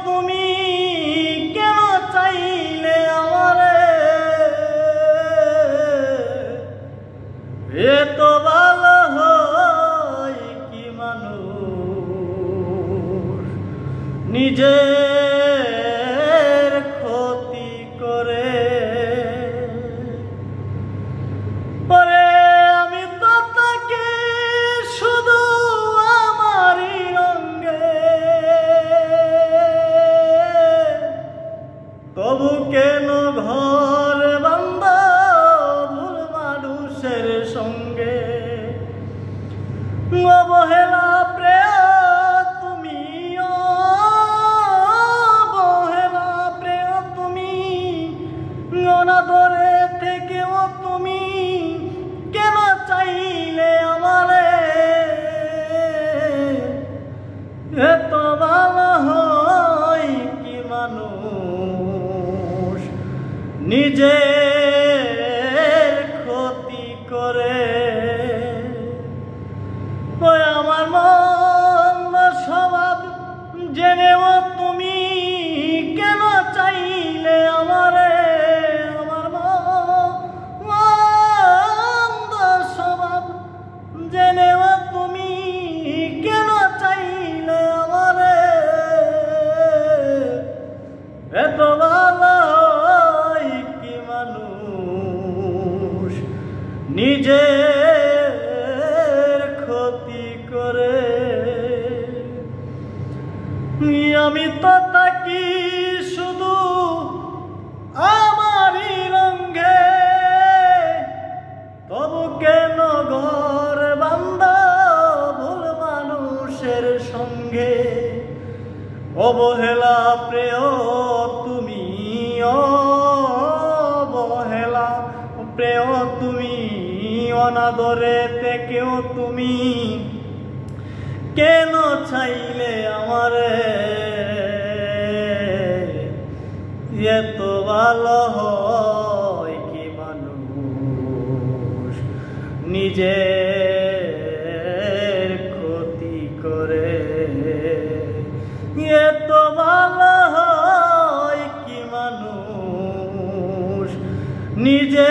তুমি কেন চাইলে আমারে এত ভালো হয় কি মানুষ নিজের ক্ষতি করে পরে আমি তো তাকে শুধু আমারই রঙে তবু কেন ঘর বান্ধা ভুল মানুষের সঙ্গে অবহেলা প্রেয় তুমি অবহেলা প্রেয় তুমি অনাদরে থেকেও তুমি কেন চাইলে আমারে এত ভালো হয় কি মানুষ নিজের ক্ষতি করে আমার মন্দ স্বভাব জেনেও তুমি কেন চাইলে আমারে আমার মন্দ স্বভাব জেনেও তুমি কেন চাইলে আমারে এত ভালো হয় কি মানুষ নিজের ক্ষতি করে আমি তো তাকি শুধু আমারই রঙে তবু কেন ঘর বান্ধা ভুল মানুষের সঙ্গে অবহেলা প্রেয় তুমি অবহেলা প্রেয় তুমি অনাদরে থেকেও তুমি কেন চাইলে আমারে এত ভালো হয় কি মানুষ নিজের ক্ষতি করে এত ভালো হয় কি মানুষ নিজে